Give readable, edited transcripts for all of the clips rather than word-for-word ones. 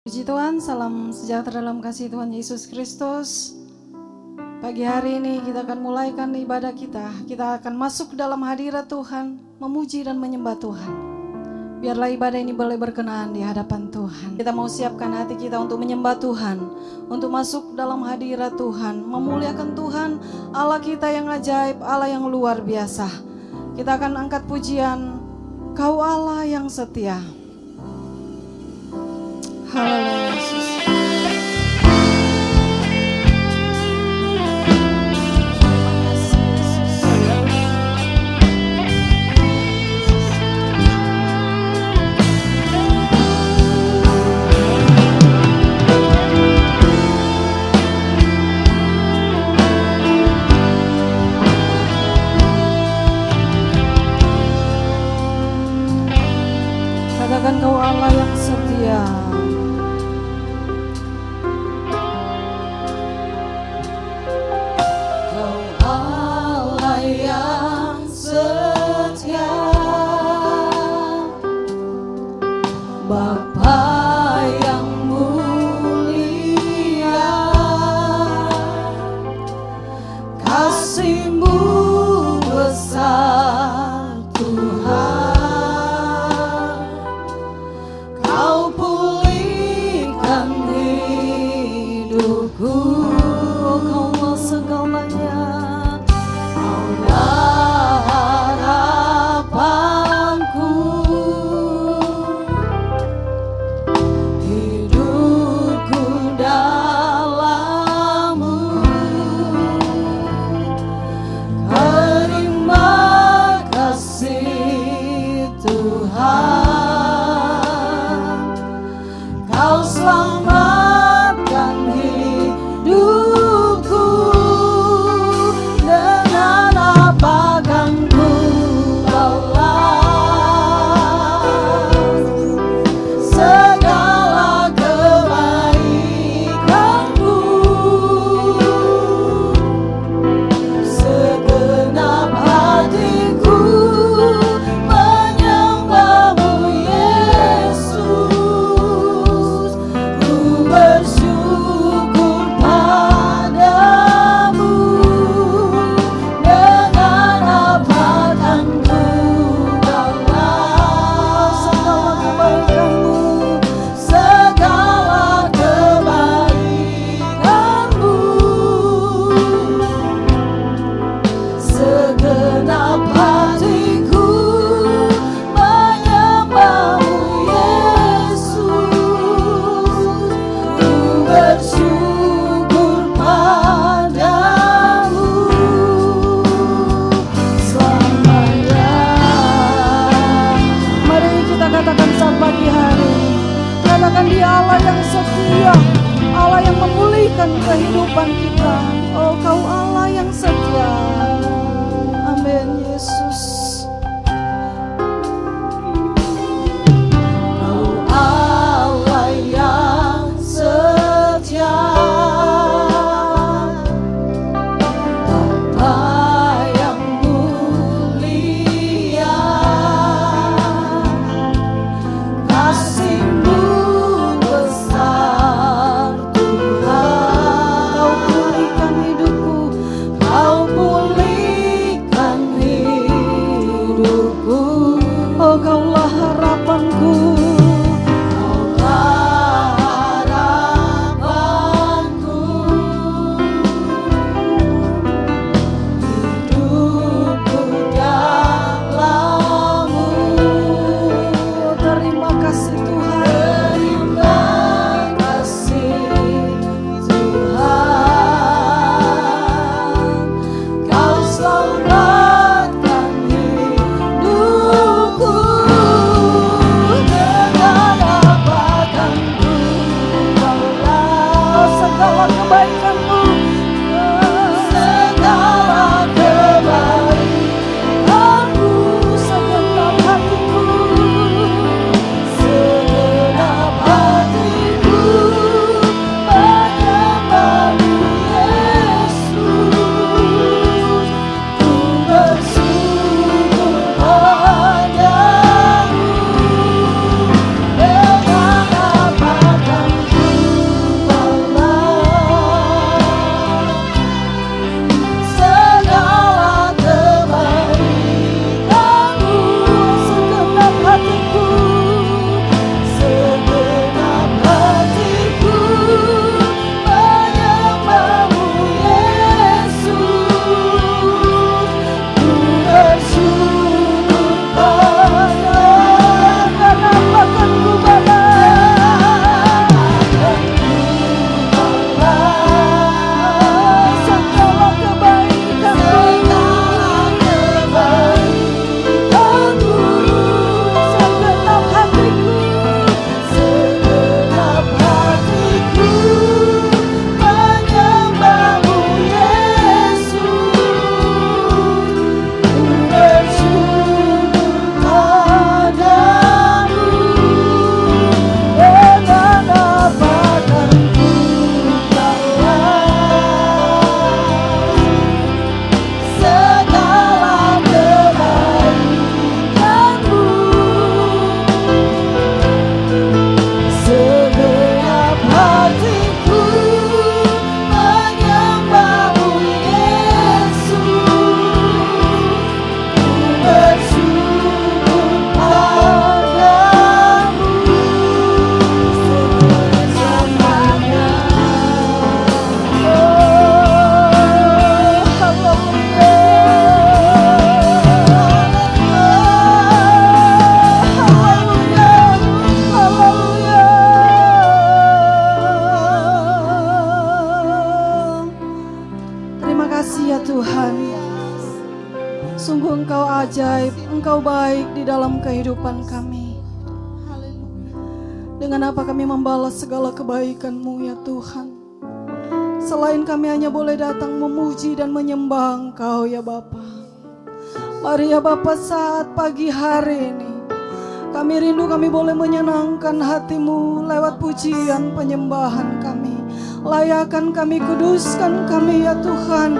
Puji Tuhan, salam sejahtera dalam kasih Tuhan Yesus Kristus. Pagi hari ini kita akan mulaikan ibadah kita. Kita akan masuk ke dalam hadirat Tuhan, memuji dan menyembah Tuhan. Biarlah ibadah ini boleh berkenan di hadapan Tuhan. Kita mau siapkan hati kita untuk menyembah Tuhan, untuk masuk dalam hadirat Tuhan, memuliakan Tuhan, Allah kita yang ajaib, Allah yang luar biasa. Kita akan angkat pujian, Kau Allah yang setia. Haleluya Yesus. Katakan Kau Allah yang setia. Kehidupan kita, oh Kau Allah yang setia. Amin Yesus. Kau Allah yang setia, Bapa yang mulia, kasih-Mu besar Tuhan. Kau pulihkan hidupku, Kau pulihkan hidupku. Engkau baik di dalam kehidupan kami. Dengan apa kami membalas segala kebaikan-Mu ya Tuhan? Selain kami hanya boleh datang memuji dan menyembah Engkau ya Bapa. Mari ya Bapa, saat pagi hari ini kami rindu kami boleh menyenangkan hati-Mu lewat pujian penyembahan kami. Layakan kami, kuduskan kami ya Tuhan.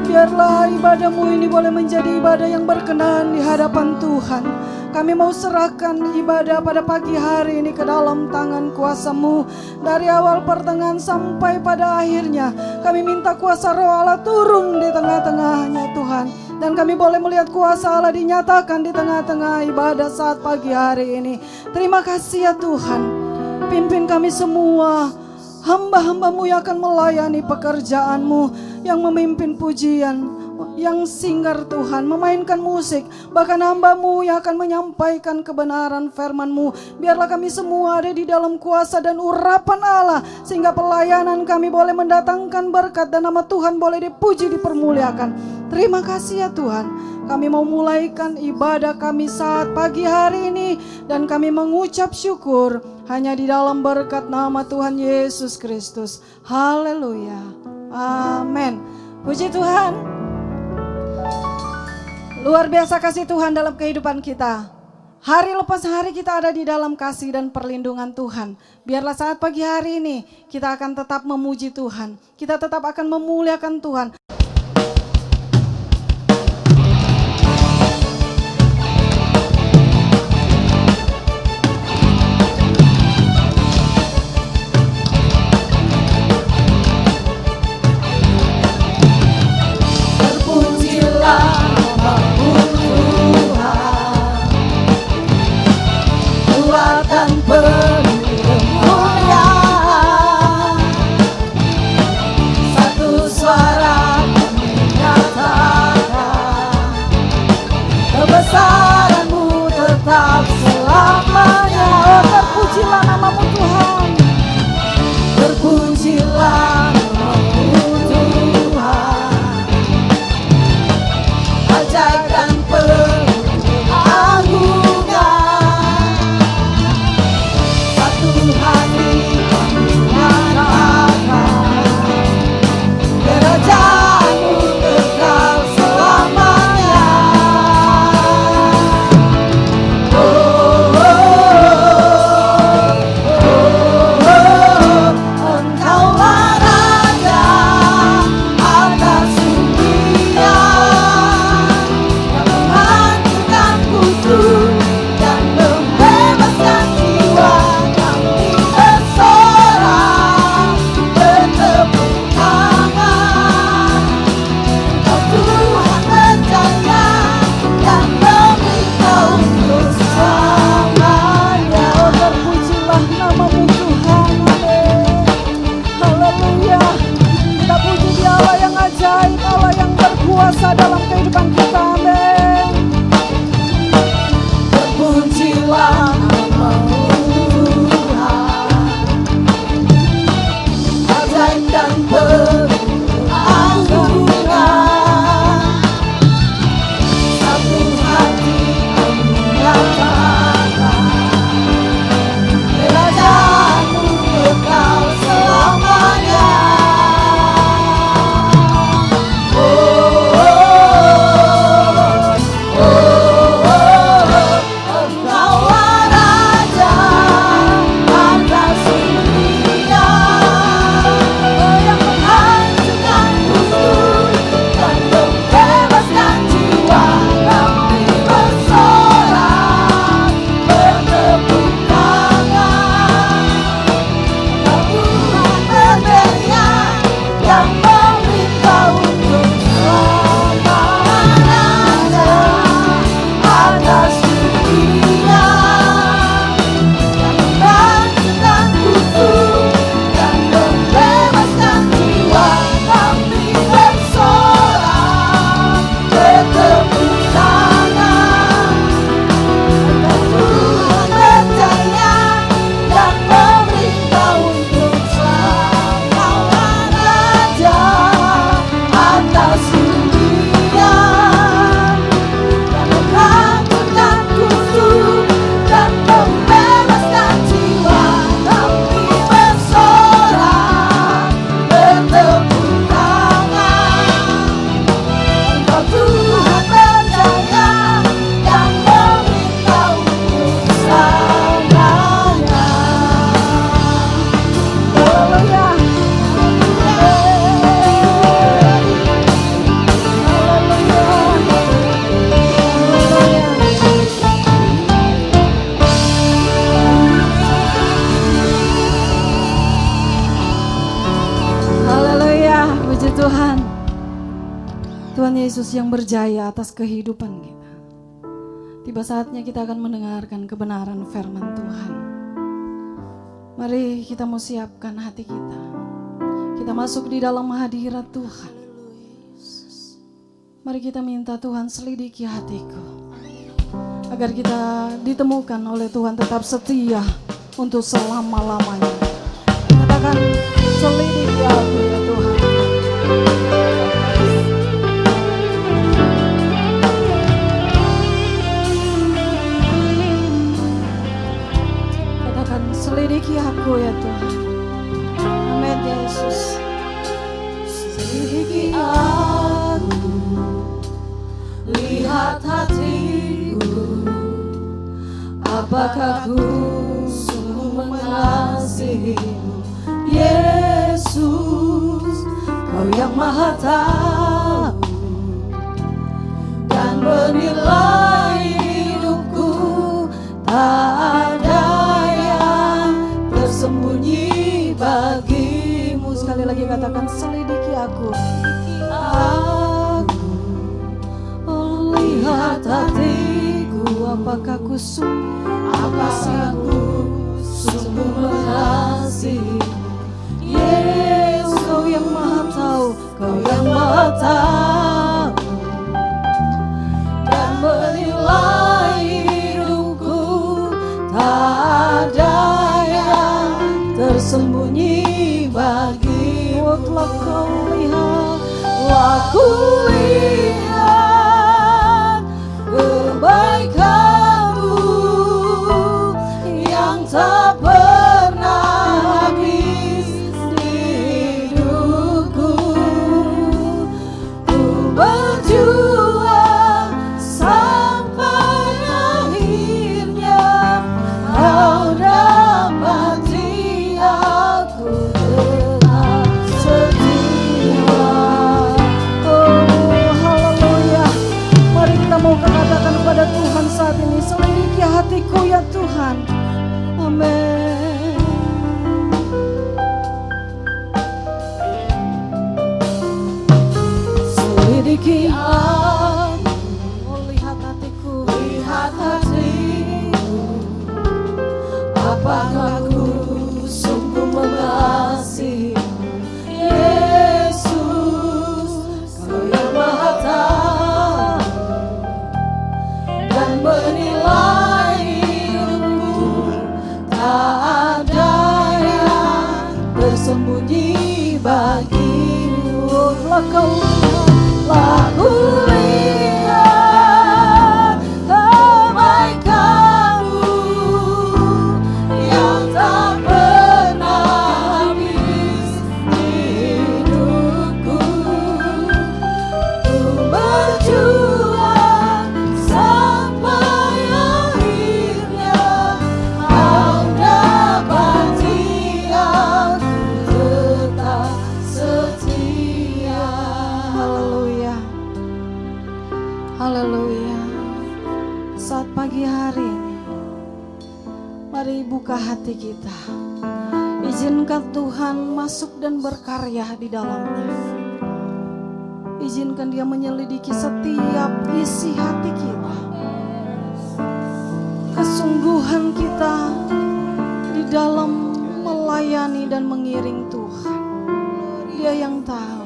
Biarlah ibadah-Mu ini boleh menjadi ibadah yang berkenan di hadapan Tuhan. Kami mau serahkan ibadah pada pagi hari ini ke dalam tangan kuasa-Mu. Dari awal pertengahan sampai pada akhirnya, kami minta kuasa Roh Allah turun di tengah-tengahnya Tuhan. Dan kami boleh melihat kuasa Allah dinyatakan di tengah-tengah ibadah saat pagi hari ini. Terima kasih ya Tuhan. Pimpin kami semua, hamba-hamba-Mu yang akan melayani pekerjaan-Mu, yang memimpin pujian, yang singgar Tuhan, memainkan musik, bahkan hamba-Mu yang akan menyampaikan kebenaran firman-Mu. Biarlah kami semua ada di dalam kuasa dan urapan Allah, sehingga pelayanan kami boleh mendatangkan berkat dan nama Tuhan boleh dipuji, dipermuliakan. Terima kasih ya Tuhan. Kami mau mulaikan ibadah kami saat pagi hari ini, dan kami mengucap syukur hanya di dalam berkat nama Tuhan Yesus Kristus. Haleluya. Amin. Puji Tuhan. Luar biasa kasih Tuhan dalam kehidupan kita. Hari lepas hari kita ada di dalam kasih dan perlindungan Tuhan. Biarlah saat pagi hari ini kita akan tetap memuji Tuhan. Kita tetap akan memuliakan Tuhan. Satu suara Tuhan Yesus yang berjaya atas kehidupan kita. Tiba saatnya kita akan mendengarkan kebenaran firman Tuhan. Mari kita mau siapkan hati kita. Kita masuk di dalam hadirat Tuhan. Mari kita minta Tuhan selidiki hatiku, agar kita ditemukan oleh Tuhan tetap setia untuk selama-lamanya. Katakan, selidiki aku ya Tuhan. Katakan, selidiki aku ya Tuhan. Amin Yesus. Selidiki aku, lihat hatiku, apakah ku sungguh mengasihimu, Yesus, Kau yang Maha Tahu dan menilai hidupku, tak ada yang tersembunyi bagimu. Sekali lagi katakan, selidiki aku, lihat hatiku, apakah ku sungguh mengasihi, Yesus, Kau yang Maha Tahu, Kau yang Maha Tahu dan menilai hidupku, tak ada yang tersembunyi bagimu. Telah Kau lihat, aku lihat kebaikan-Mu yang tak pernah habis di hidupku. Ku berjuang sampai akhirnya Kau dapati aku tetap setia. Oh haleluya. Mari kita mau katakan kepada Tuhan saat ini, selidiki hatiku ya Tuhan. Amin. Selidiki aku, lihat hatiku, apakah ku sungguh mengasihimu, Yesus, Kau yang Maha Tahu dan menilai hidupku, tak ada yang tersembunyi bagimu. Telah Ku lihat kebaikan-Mu yang tak pernah habis di hidupku. Ku berjuang sampai akhirnya Kau dapati aku tetap setia. Haleluya. Haleluya. Saat pagi hari ini, mari buka hati kita. Izinkan Tuhan masuk dan berkarya di dalamnya. Izinkan Dia menyelidiki setiap isi hati kita, kesungguhan kita di dalam melayani dan mengiring Tuhan. Dia yang tahu,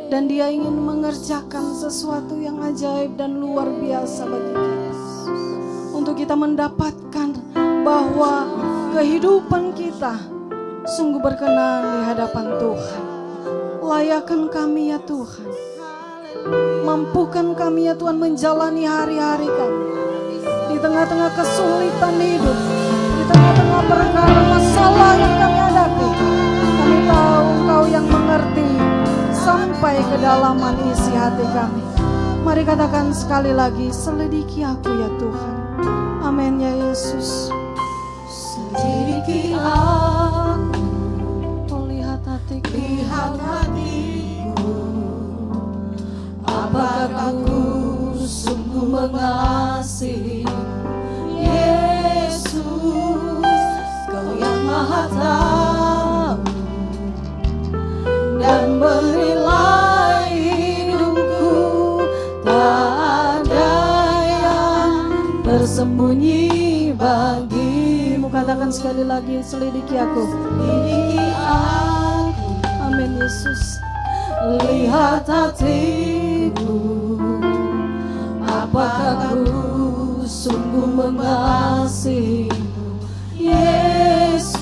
dan Dia ingin mengerjakan sesuatu yang ajaib dan luar biasa bagi kita, untuk kita mendapatkan bahwa kehidupan kita sungguh berkenan di hadapan Tuhan. Layakan kami ya Tuhan, mampukan kami ya Tuhan menjalani hari-hari kami di tengah-tengah kesulitan hidup, di tengah-tengah perkara masalah yang kami hadapi. Kami tahu Engkau yang mengerti sampai kedalaman isi hati kami. Mari katakan sekali lagi, selidiki aku ya Tuhan. Amin ya Yesus. Selidiki aku, lihat hatiku, apakah aku sungguh mengasihi, Yesus, Kau yang Maha Tahu dan menilai hidupku, tersembunyi bagimu. Katakan sekali lagi, selidiki aku. Selidiki aku. Amin Yesus. Lihat hatiku, apakah ku sungguh mengasihimu. Yesus,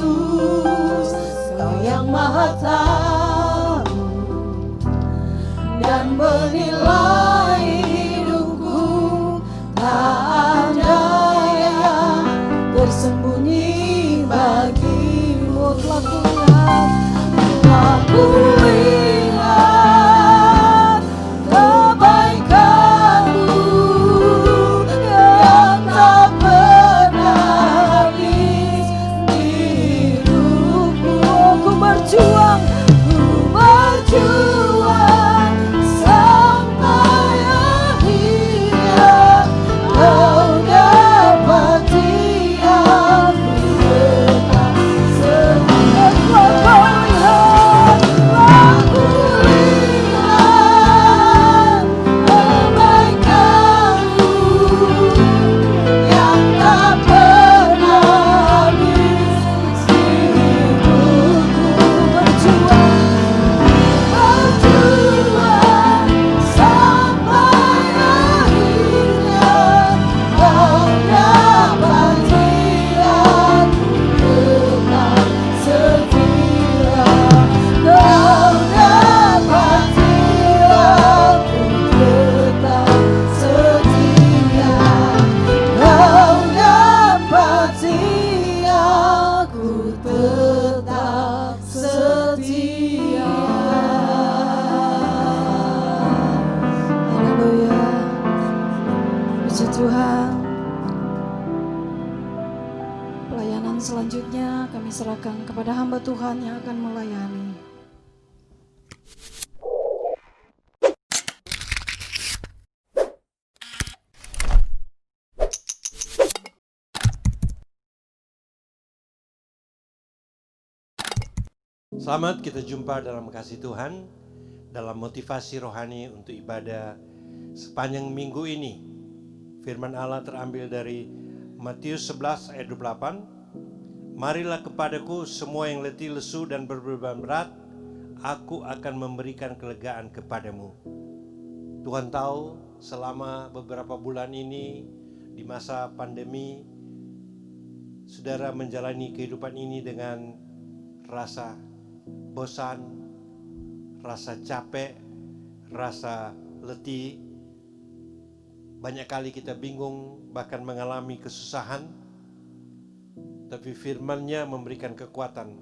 Kau yang Maha Tahu dan menilai hidupku. Tak ada yang tersembunyi bagimu. Telah kulihat kebaikanmu yang tak pernah habis di hidupku. Ku berjuang sampai akhirnya Kau dapati aku tetap setia. Aku lihat kebaikanmu yang tak pernah habis di hidupku. Berjuang sampai akhirnya Kau dapati aku tetap setia. Kau dapati aku tetap setia. Kau dapati aku tetap setia. Haleluya. Puji Tuhan. Pelayanan selanjutnya kami serahkan kepada hamba Tuhan yang akan melayani. Selamat kita jumpa dalam kasih Tuhan, dalam motivasi rohani untuk ibadah sepanjang minggu ini. Firman Allah terambil dari Matius 11 ayat 28. Marilah kepadaku semua yang letih lesu dan berbeban berat, aku akan memberikan kelegaan kepadamu. Tuhan tahu selama beberapa bulan ini di masa pandemi, saudara menjalani kehidupan ini dengan rasa bosan, rasa capek, rasa letih. Banyak kali kita bingung, bahkan mengalami kesusahan. Tapi firman-Nya memberikan kekuatan.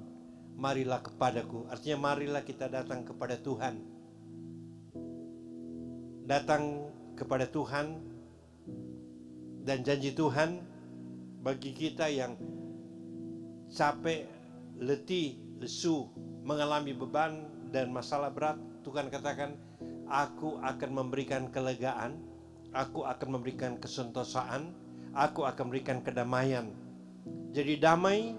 Marilah kepadaku, artinya marilah kita datang kepada Tuhan. Datang kepada Tuhan, dan janji Tuhan bagi kita yang capek, letih, lesu, mengalami beban dan masalah berat, Tuhan katakan, aku akan memberikan kelegaan, aku akan memberikan kesentosaan, aku akan memberikan kedamaian. Jadi damai,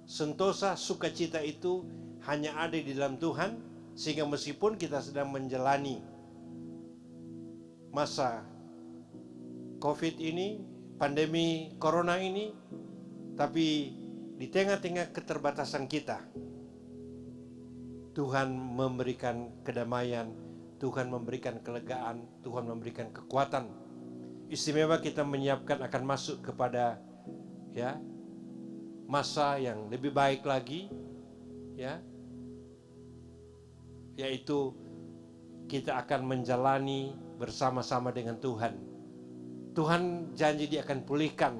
sentosa, sukacita itu hanya ada di dalam Tuhan. Sehingga meskipun kita sedang menjalani masa COVID ini, pandemi corona ini, tapi di tengah-tengah keterbatasan kita, Tuhan memberikan kedamaian, Tuhan memberikan kelegaan, Tuhan memberikan kekuatan. Istimewa kita menyiapkan akan masuk kepada masa yang lebih baik lagi, yaitu kita akan menjalani bersama-sama dengan Tuhan. Tuhan janji Dia akan pulihkan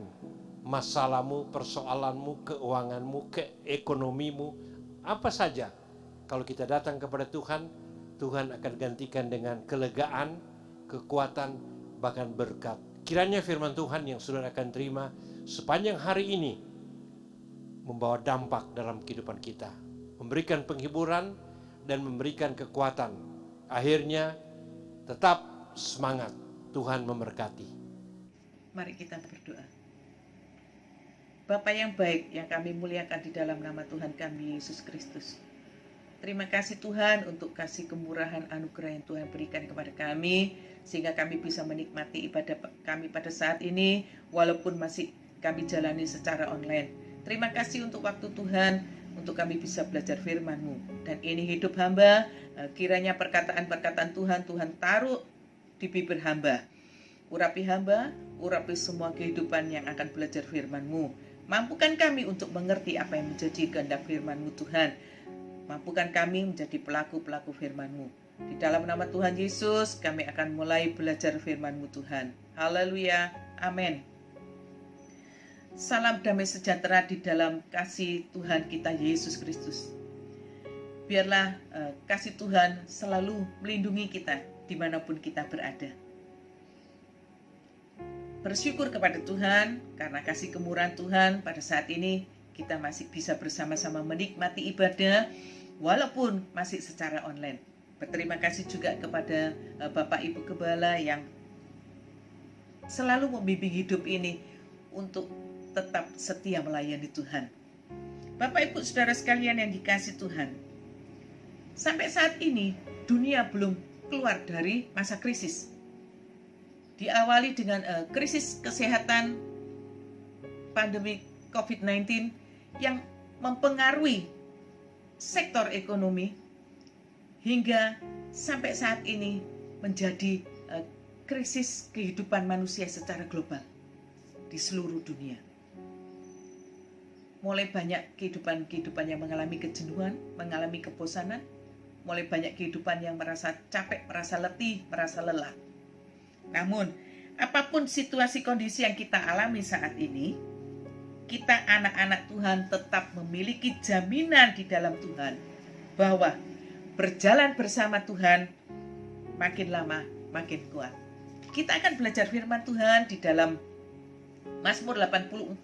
masalahmu, persoalanmu, keuanganmu, keekonomimu, apa saja. Kalau kita datang kepada Tuhan, Tuhan akan gantikan dengan kelegaan, kekuatan, bahkan berkat. Kiranya firman Tuhan yang saudara akan terima sepanjang hari ini membawa dampak dalam kehidupan kita, memberikan penghiburan dan memberikan kekuatan. Akhirnya tetap semangat. Tuhan memberkati. Mari kita berdoa. Bapa yang baik, yang kami muliakan di dalam nama Tuhan kami Yesus Kristus. Terima kasih Tuhan untuk kasih kemurahan anugerah yang Tuhan berikan kepada kami, sehingga kami bisa menikmati ibadah kami pada saat ini, walaupun masih kami jalani secara online. Terima kasih untuk waktu Tuhan, untuk kami bisa belajar firman-Mu. Dan ini hidup hamba, kiranya perkataan-perkataan Tuhan taruh di bibir hamba. Urapi hamba, urapi semua kehidupan yang akan belajar firman-Mu. Mampukan kami untuk mengerti apa yang menjadi kehendak firman-Mu Tuhan. Mampukan kami menjadi pelaku-pelaku firman-Mu. Di dalam nama Tuhan Yesus, kami akan mulai belajar firman-Mu Tuhan. Haleluya, amin. Salam damai sejahtera di dalam kasih Tuhan kita Yesus Kristus. Biarlah kasih Tuhan selalu melindungi kita dimanapun kita berada. Bersyukur kepada Tuhan karena kasih kemurahan Tuhan pada saat ini kita masih bisa bersama-sama menikmati ibadah walaupun masih secara online. Berterima kasih juga kepada Bapak Ibu Gembala yang selalu membimbing hidup ini untuk tetap setia melayani Tuhan. Bapak Ibu Saudara sekalian yang dikasihi Tuhan, sampai saat ini dunia belum keluar dari masa krisis. Diawali dengan krisis kesehatan pandemi COVID-19 yang mempengaruhi sektor ekonomi hingga sampai saat ini menjadi krisis kehidupan manusia secara global di seluruh dunia. Mulai banyak kehidupan yang mengalami kejenuhan, mengalami kebosanan, mulai banyak kehidupan yang merasa capek, merasa letih, merasa lelah. Namun, apapun situasi kondisi yang kita alami saat ini, kita anak-anak Tuhan tetap memiliki jaminan di dalam Tuhan bahwa berjalan bersama Tuhan makin lama makin kuat. Kita akan belajar firman Tuhan di dalam Mazmur 84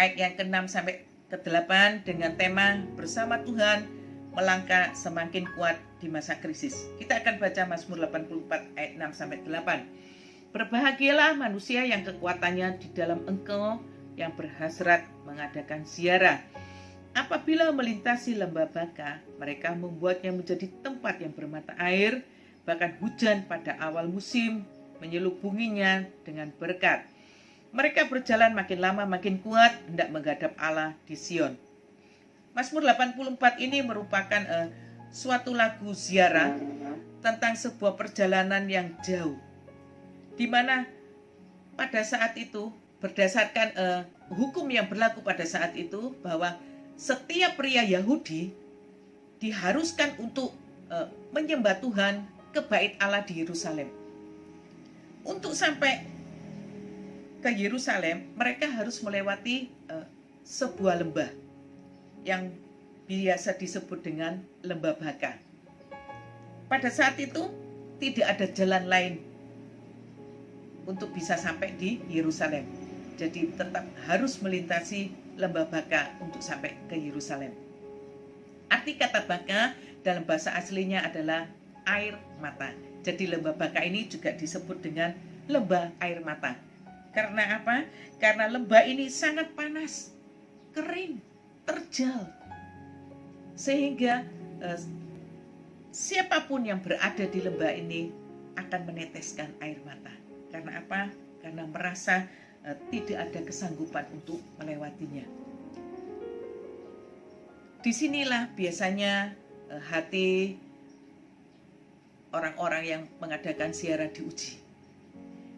ayat yang ke-6 sampai ke-8 dengan tema bersama Tuhan melangkah semakin kuat di masa krisis. Kita akan baca Mazmur 84 ayat 6 sampai 8. Berbahagialah manusia yang kekuatannya di dalam Engkau, yang berhasrat mengadakan ziarah. Apabila melintasi lembah baka, mereka membuatnya menjadi tempat yang bermata air, bahkan hujan pada awal musim menyelubunginya dengan berkat. Mereka berjalan makin lama makin kuat, hendak menghadap Allah di Sion. Mazmur 84 ini merupakan suatu lagu ziarah tentang sebuah perjalanan yang jauh, di mana pada saat itu berdasarkan hukum yang berlaku pada saat itu bahwa setiap pria Yahudi diharuskan untuk menyembah Tuhan ke bait Allah di Yerusalem. Untuk sampai ke Yerusalem, mereka harus melewati sebuah lembah yang biasa disebut dengan lembah baka. Pada saat itu tidak ada jalan lain untuk bisa sampai di Yerusalem. Jadi tetap harus melintasi lembah baka untuk sampai ke Yerusalem. Arti kata baka dalam bahasa aslinya adalah air mata. Jadi lembah baka ini juga disebut dengan lembah air mata. Karena apa? Karena lembah ini sangat panas, kering, terjal. Sehingga siapapun yang berada di lembah ini akan meneteskan air mata. Karena apa? Karena merasa tidak ada kesanggupan untuk melewatinya. Disinilah biasanya hati orang-orang yang mengadakan ziarah diuji.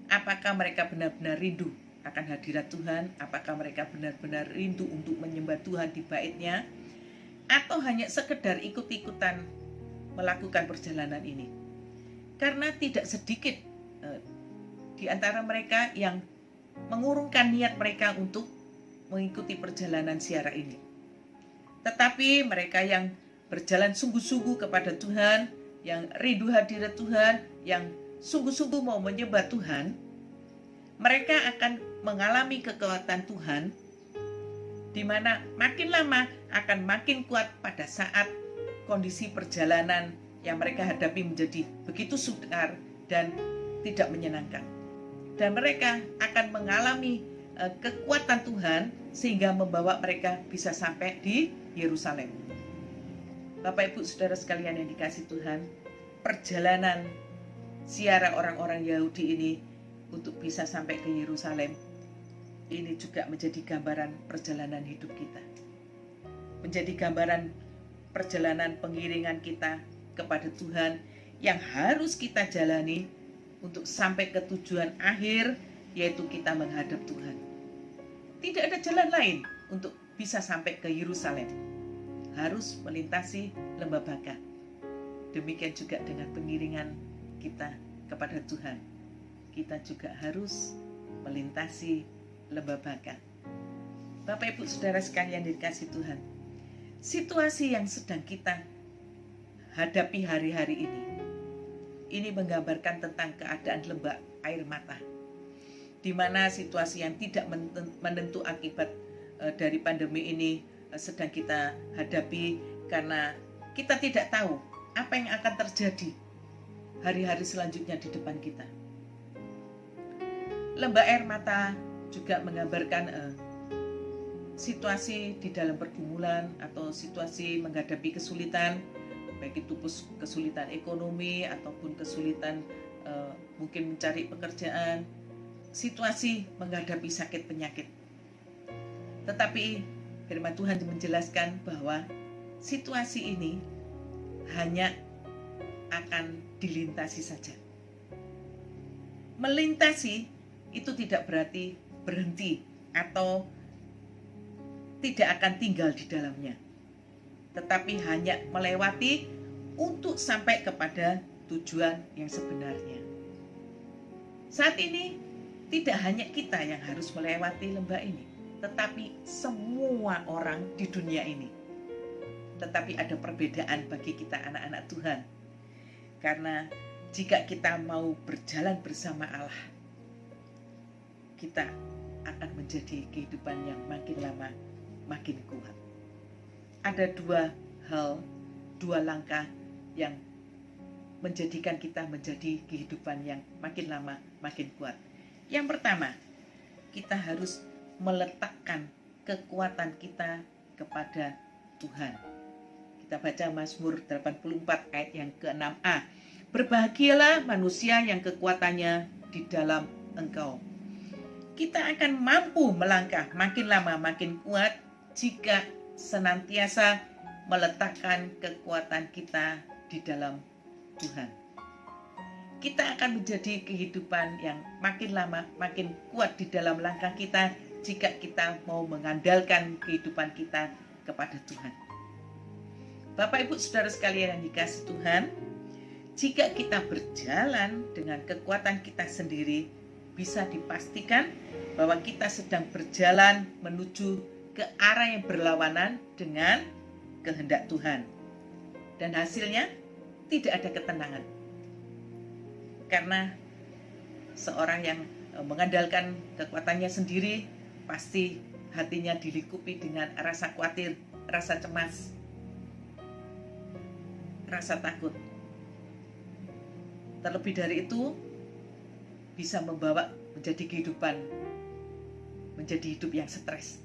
Apakah mereka benar-benar rindu akan hadirat Tuhan? Apakah mereka benar-benar rindu untuk menyembah Tuhan di bait-Nya? Atau hanya sekedar ikut-ikutan melakukan perjalanan ini? Karena tidak sedikit di antara mereka yang mengurungkan niat mereka untuk mengikuti perjalanan ziarah ini. Tetapi mereka yang berjalan sungguh-sungguh kepada Tuhan, yang rindu hadirat Tuhan, yang sungguh-sungguh mau menyembah Tuhan, mereka akan mengalami kekuatan Tuhan, di mana makin lama akan makin kuat pada saat kondisi perjalanan yang mereka hadapi menjadi begitu sukar dan tidak menyenangkan. Dan mereka akan mengalami kekuatan Tuhan sehingga membawa mereka bisa sampai di Yerusalem. Bapak Ibu Saudara sekalian yang dikasihi Tuhan, perjalanan ziarah orang-orang Yahudi ini untuk bisa sampai ke Yerusalem, ini juga menjadi gambaran perjalanan hidup kita. Menjadi gambaran perjalanan pengiringan kita kepada Tuhan yang harus kita jalani untuk sampai ke tujuan akhir, yaitu kita menghadap Tuhan. Tidak ada jalan lain untuk bisa sampai ke Yerusalem. Harus melintasi lembah Baka. Demikian juga dengan pengiringan kita kepada Tuhan. Kita juga harus melintasi lembah Baka. Bapak Ibu Saudara sekalian dikasihi Tuhan, situasi yang sedang kita hadapi hari-hari ini menggambarkan tentang keadaan lembah air mata, di mana situasi yang tidak menentu akibat dari pandemi ini sedang kita hadapi, karena kita tidak tahu apa yang akan terjadi hari-hari selanjutnya di depan kita. Lembah air mata juga menggambarkan situasi di dalam pergumulan atau situasi menghadapi kesulitan, baik itu kesulitan ekonomi ataupun kesulitan mungkin mencari pekerjaan, situasi menghadapi sakit penyakit. Tetapi firman Tuhan menjelaskan bahwa situasi ini hanya akan dilintasi saja. Melintasi itu tidak berarti berhenti atau tidak akan tinggal di dalamnya, tetapi hanya melewati untuk sampai kepada tujuan yang sebenarnya. Saat ini tidak hanya kita yang harus melewati lembah ini, tetapi semua orang di dunia ini. Tetapi ada perbedaan bagi kita anak-anak Tuhan. Karena jika kita mau berjalan bersama Allah, kita akan menjadi kehidupan yang makin lama makin kuat. Ada dua langkah yang menjadikan kita menjadi kehidupan yang makin lama makin kuat. Yang pertama, kita harus meletakkan kekuatan kita kepada Tuhan. Kita baca Mazmur 84 ayat yang ke-6a. Berbahagialah manusia yang kekuatannya di dalam Engkau. Kita akan mampu melangkah makin lama makin kuat jika senantiasa meletakkan kekuatan kita di dalam Tuhan. Kita akan menjadi kehidupan yang makin lama makin kuat di dalam langkah kita jika kita mau mengandalkan kehidupan kita kepada Tuhan. Bapak Ibu Saudara sekalian yang dikasihi Tuhan, jika kita berjalan dengan kekuatan kita sendiri, bisa dipastikan bahwa kita sedang berjalan menuju ke arah yang berlawanan dengan kehendak Tuhan. Dan hasilnya tidak ada ketenangan. Karena seorang yang mengandalkan kekuatannya sendiri, pasti hatinya dilingkupi dengan rasa khawatir, rasa cemas, rasa takut. Terlebih dari itu, bisa membawa menjadi hidup yang stres.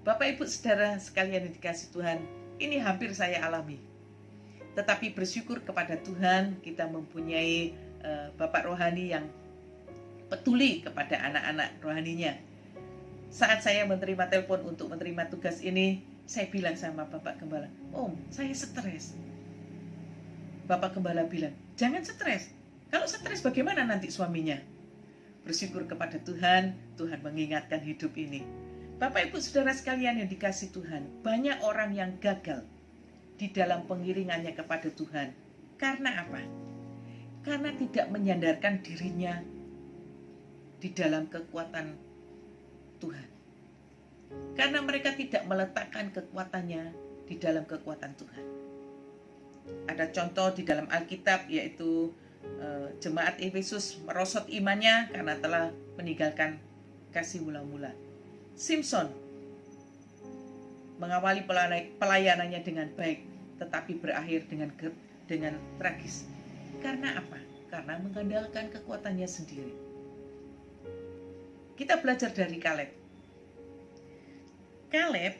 Bapak Ibu Saudara sekalian yang dikasihi Tuhan, ini hampir saya alami. Tetapi bersyukur kepada Tuhan, kita mempunyai Bapak rohani yang peduli kepada anak-anak rohaninya. Saat saya menerima telepon untuk menerima tugas ini, saya bilang sama Bapak Gembala, "Om, saya stres." Bapak Gembala bilang, "Jangan stres. Kalau stres bagaimana nanti suaminya?" Bersyukur kepada Tuhan, Tuhan mengingatkan hidup ini. Bapak Ibu Saudara sekalian yang dikasihi Tuhan, banyak orang yang gagal di dalam pengiringannya kepada Tuhan. Karena apa? Karena tidak menyandarkan dirinya di dalam kekuatan Tuhan. Karena mereka tidak meletakkan kekuatannya di dalam kekuatan Tuhan. Ada contoh di dalam Alkitab, yaitu jemaat Efesus merosot imannya karena telah meninggalkan kasih mula-mula. Simpson mengawali pelayanannya dengan baik, tetapi berakhir dengan tragis. Karena apa? Karena mengandalkan kekuatannya sendiri. Kita belajar dari Kaleb. Kaleb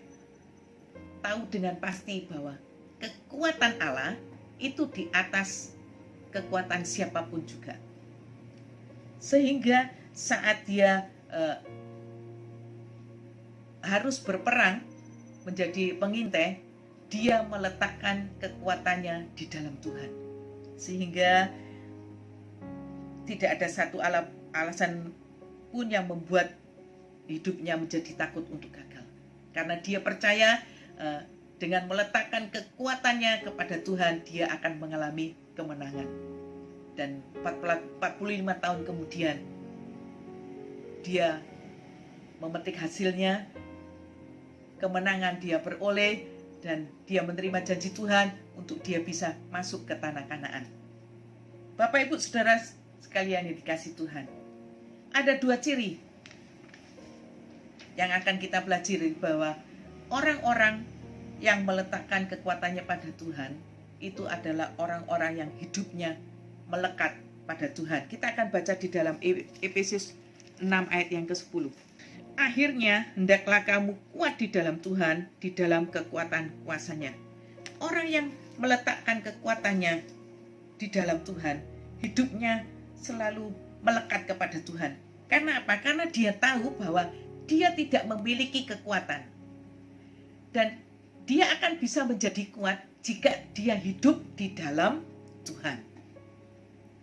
tahu dengan pasti bahwa kekuatan Allah itu di atas kekuatan siapapun juga. Sehingga saat dia harus berperang menjadi pengintai, dia meletakkan kekuatannya di dalam Tuhan. Sehingga tidak ada satu alasan pun yang membuat hidupnya menjadi takut untuk gagal. Karena dia percaya dengan meletakkan kekuatannya kepada Tuhan, dia akan mengalami kemenangan. Dan 45 tahun kemudian, dia memetik hasilnya, kemenangan dia beroleh, dan dia menerima janji Tuhan untuk dia bisa masuk ke tanah Kanaan. Bapak, Ibu, Saudara sekalian yang dikasihi Tuhan, ada 2 ciri yang akan kita pelajari, bahwa orang-orang yang meletakkan kekuatannya pada Tuhan itu adalah orang-orang yang hidupnya melekat pada Tuhan. Kita akan baca di dalam Efesus 6 ayat yang ke-10. Akhirnya hendaklah kamu kuat di dalam Tuhan, di dalam kekuatan kuasanya. Orang yang meletakkan kekuatannya di dalam Tuhan, hidupnya selalu melekat kepada Tuhan. Karena apa? Karena dia tahu bahwa dia tidak memiliki kekuatan. Dan dia akan bisa menjadi kuat jika dia hidup di dalam Tuhan.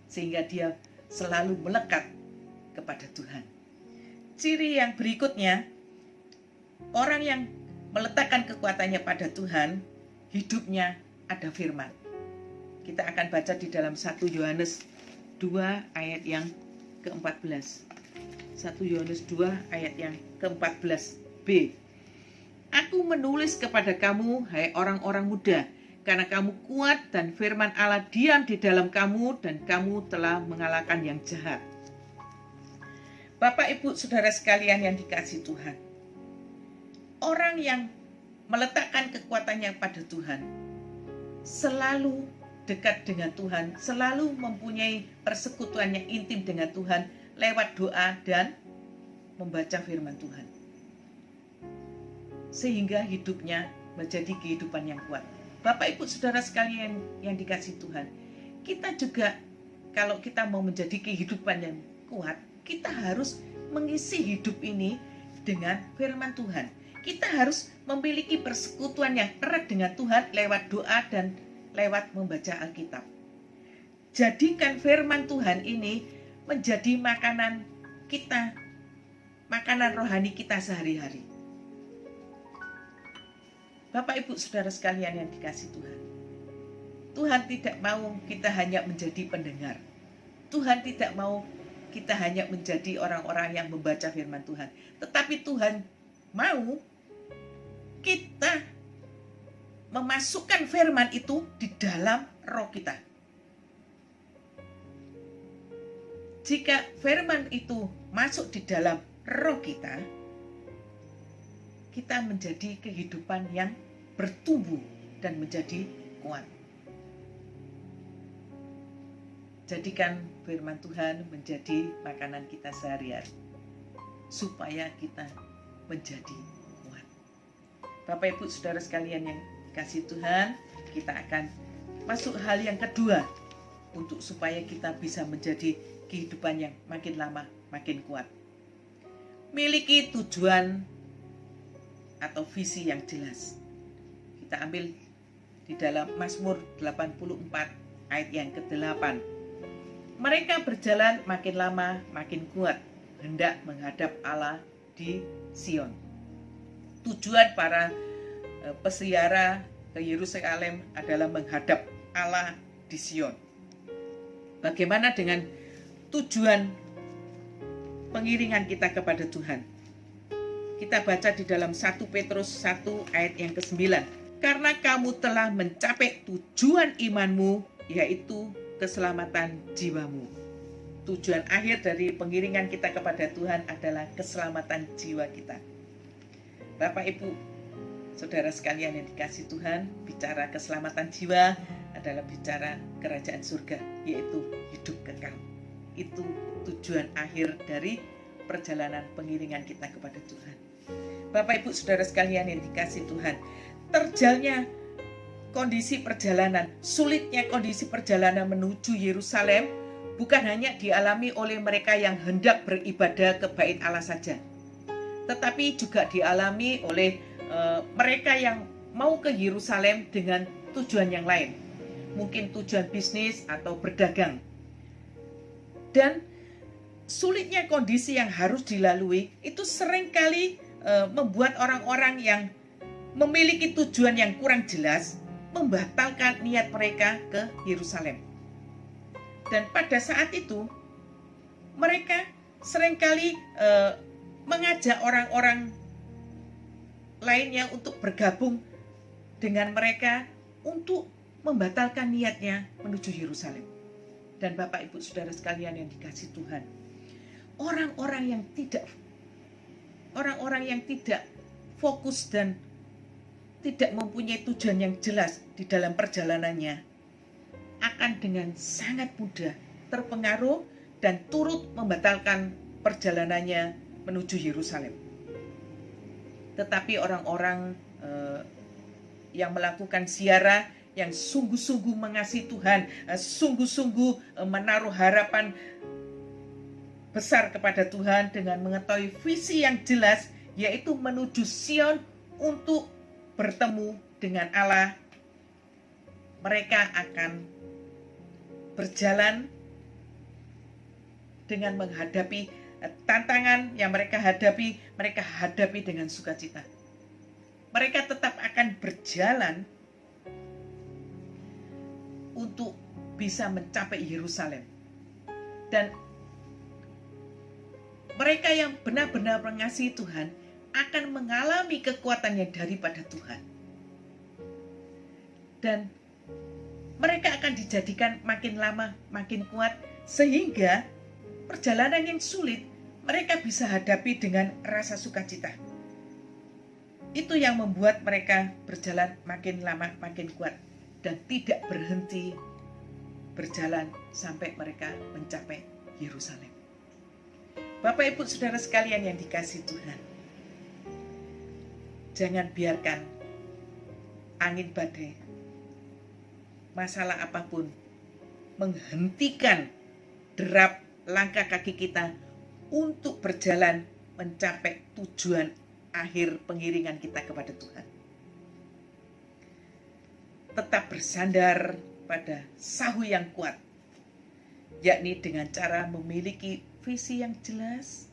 Sehingga dia selalu melekat kepada Tuhan. Ciri yang berikutnya, orang yang meletakkan kekuatannya pada Tuhan, hidupnya ada firman. Kita akan baca di dalam 1 Yohanes 2 ayat yang ke-14. 1 Yohanes 2 ayat yang ke-14b. Aku menulis kepada kamu, hai orang-orang muda, karena kamu kuat dan firman Allah diam di dalam kamu, dan kamu telah mengalahkan yang jahat. Bapak, Ibu, Saudara sekalian yang dikasihi Tuhan, orang yang meletakkan kekuatannya pada Tuhan selalu dekat dengan Tuhan, selalu mempunyai persekutuan yang intim dengan Tuhan lewat doa dan membaca firman Tuhan. Sehingga hidupnya menjadi kehidupan yang kuat. Bapak, Ibu, Saudara sekalian yang dikasihi Tuhan, kita juga kalau kita mau menjadi kehidupan yang kuat, kita harus mengisi hidup ini dengan firman Tuhan. Kita harus memiliki persekutuan yang erat dengan Tuhan lewat doa dan lewat membaca Alkitab. Jadikan firman Tuhan ini menjadi makanan kita, makanan rohani kita sehari-hari. Bapak, Ibu, Saudara sekalian yang dikasihi Tuhan, Tuhan tidak mau kita hanya menjadi pendengar. Tuhan tidak mau kita hanya menjadi orang-orang yang membaca firman Tuhan. Tetapi Tuhan mau kita memasukkan firman itu di dalam roh kita. Jika firman itu masuk di dalam roh kita, kita menjadi kehidupan yang bertumbuh dan menjadi kuat. Jadikan firman Tuhan menjadi makanan kita sehari-hari, supaya kita menjadi kuat. Bapak, Ibu, Saudara sekalian yang dikasihi Tuhan, kita akan masuk hal yang kedua, untuk supaya kita bisa menjadi kehidupan yang makin lama makin kuat. Miliki tujuan atau visi yang jelas. Kita ambil di dalam Mazmur 84 ayat yang ke-8. Mereka berjalan makin lama makin kuat, hendak menghadap Allah di Sion. Tujuan para peziarah ke Yerusalem adalah menghadap Allah di Sion. Bagaimana dengan tujuan pengiringan kita kepada Tuhan? Kita baca di dalam 1 Petrus 1 ayat yang ke-9. Karena kamu telah mencapai tujuan imanmu, yaitu keselamatan jiwamu. Tujuan akhir dari pengiringan kita kepada Tuhan adalah keselamatan jiwa kita. Bapak, Ibu, Saudara sekalian yang dikasihi Tuhan, bicara keselamatan jiwa adalah bicara kerajaan surga, yaitu hidup kekal. Itu tujuan akhir dari perjalanan pengiringan kita kepada Tuhan. Bapak, Ibu, Saudara sekalian yang dikasihi Tuhan, terjalnya kondisi perjalanan, sulitnya kondisi perjalanan menuju Yerusalem bukan hanya dialami oleh mereka yang hendak beribadah ke bait Allah saja, tetapi juga dialami oleh mereka yang mau ke Yerusalem dengan tujuan yang lain, mungkin tujuan bisnis atau berdagang. Dan sulitnya kondisi yang harus dilalui itu seringkali membuat orang-orang yang memiliki tujuan yang kurang jelas membatalkan niat mereka ke Yerusalem. Dan pada saat itu mereka seringkali mengajak orang-orang lainnya untuk bergabung dengan mereka untuk membatalkan niatnya menuju Yerusalem. Dan Bapak Ibu Saudara sekalian yang dikasihi Tuhan, orang-orang yang tidak fokus dan tidak mempunyai tujuan yang jelas di dalam perjalanannya akan dengan sangat mudah terpengaruh dan turut membatalkan perjalanannya menuju Yerusalem. Tetapi orang-orang yang melakukan ziarah, yang sungguh-sungguh mengasihi Tuhan, sungguh-sungguh menaruh harapan besar kepada Tuhan dengan mengetahui visi yang jelas, yaitu menuju Sion untuk bertemu dengan Allah, mereka akan berjalan dengan menghadapi tantangan yang mereka hadapi dengan sukacita. Mereka tetap akan berjalan untuk bisa mencapai Yerusalem. Dan mereka yang benar-benar mengasihi Tuhan akan mengalami kekuatan yang daripada Tuhan. Dan mereka akan dijadikan makin lama makin kuat, sehingga perjalanan yang sulit mereka bisa hadapi dengan rasa sukacita. Itu yang membuat mereka berjalan makin lama makin kuat dan tidak berhenti berjalan sampai mereka mencapai Yerusalem. Bapak Ibu Saudara sekalian yang dikasihi Tuhan, jangan biarkan angin badai, masalah apapun menghentikan derap langkah kaki kita untuk berjalan mencapai tujuan akhir pengiringan kita kepada Tuhan. Tetap bersandar pada sahu yang kuat, yakni dengan cara memiliki visi yang jelas,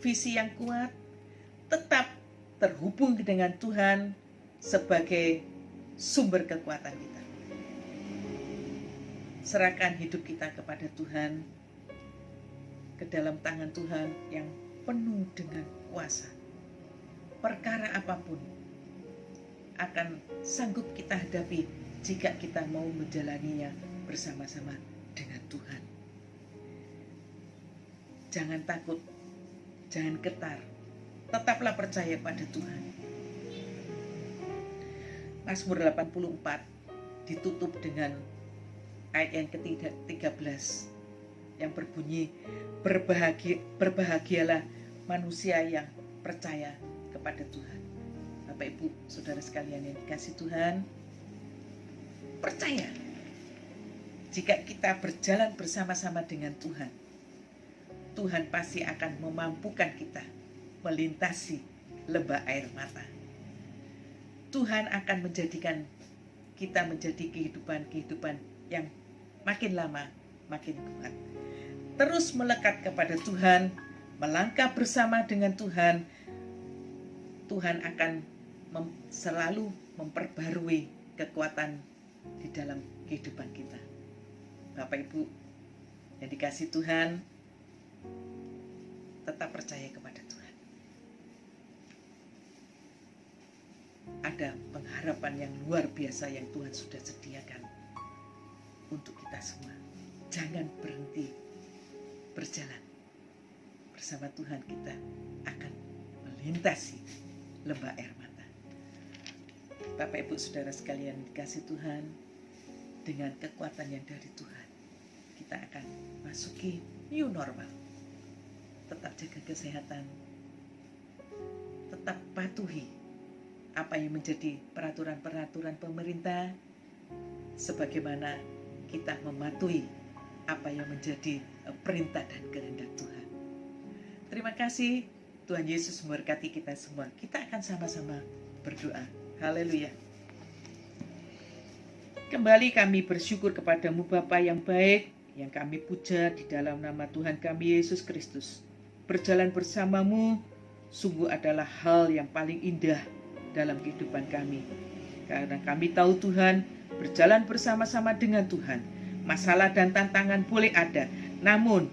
visi yang kuat, tetap terhubung dengan Tuhan sebagai sumber kekuatan kita. Serahkan hidup kita kepada Tuhan, ke dalam tangan Tuhan yang penuh dengan kuasa. Perkara apapun akan sanggup kita hadapi jika kita mau menjalaninya bersama-sama dengan Tuhan. Jangan takut, jangan getar, tetaplah percaya pada Tuhan. Mazmur 84 ditutup dengan ayat yang ke-13 yang berbunyi, berbahagialah manusia yang percaya kepada Tuhan. Bapak Ibu Saudara sekalian yang dikasihi Tuhan, percaya jika kita berjalan bersama-sama dengan Tuhan, Tuhan pasti akan memampukan kita melintasi lembah air mata. Tuhan akan menjadikan kita menjadi kehidupan yang makin lama makin kuat. Terus melekat kepada Tuhan, melangkah bersama dengan Tuhan. Tuhan akan selalu memperbarui kekuatan di dalam kehidupan kita. Bapak Ibu yang dikasihi Tuhan, tetap percaya kepada Tuhan. Ada pengharapan yang luar biasa yang Tuhan sudah sediakan untuk kita semua. Jangan berhenti berjalan. Bersama Tuhan kita akan melintasi lembah air mata. Bapak Ibu Saudara sekalian dikasihi Tuhan, dengan kekuatan yang dari Tuhan, kita akan masuki new normal. Tetap jaga kesehatan, tetap patuhi apa yang menjadi peraturan-peraturan pemerintah, sebagaimana kita mematuhi apa yang menjadi perintah dan kehendak Tuhan. Terima kasih, Tuhan Yesus memberkati kita semua. Kita akan sama-sama berdoa. Haleluya. Kembali kami bersyukur kepadamu Bapa yang baik, yang kami puja di dalam nama Tuhan kami Yesus Kristus. Berjalan bersamamu sungguh adalah hal yang paling indah dalam kehidupan kami. Karena kami tahu Tuhan, berjalan bersama-sama dengan Tuhan, masalah dan tantangan boleh ada, namun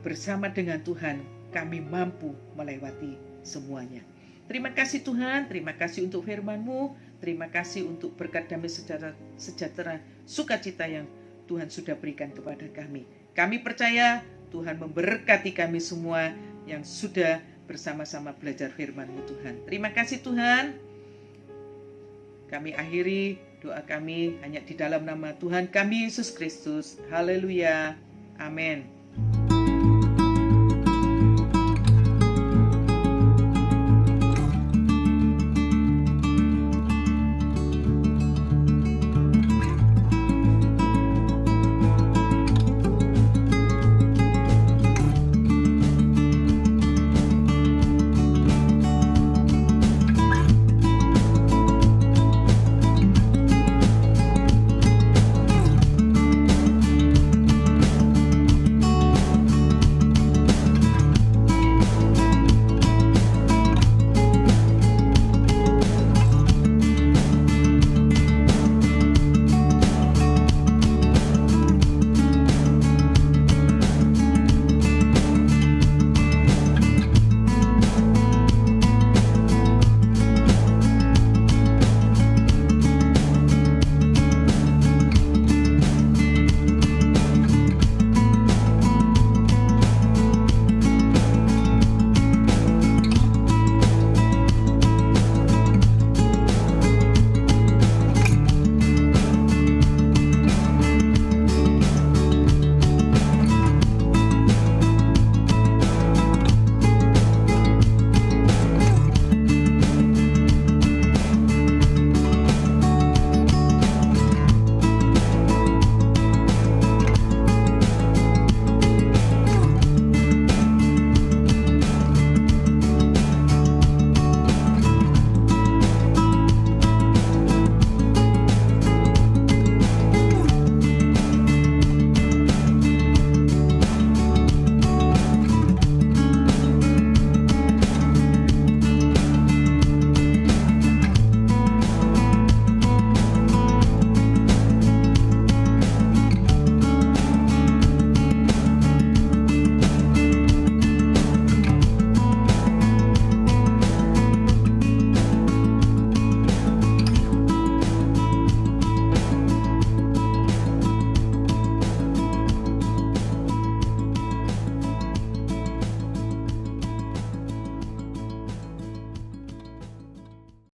bersama dengan Tuhan kami mampu melewati semuanya. Terima kasih Tuhan, terima kasih untuk firman-Mu, terima kasih untuk berkat damai sejahtera, sukacita yang Tuhan sudah berikan kepada kami. Kami percaya Tuhan memberkati kami semua yang sudah bersama-sama belajar firman-Mu Tuhan. Terima kasih Tuhan. Kami akhiri doa kami hanya di dalam nama Tuhan kami Yesus Kristus. Haleluya. Amin.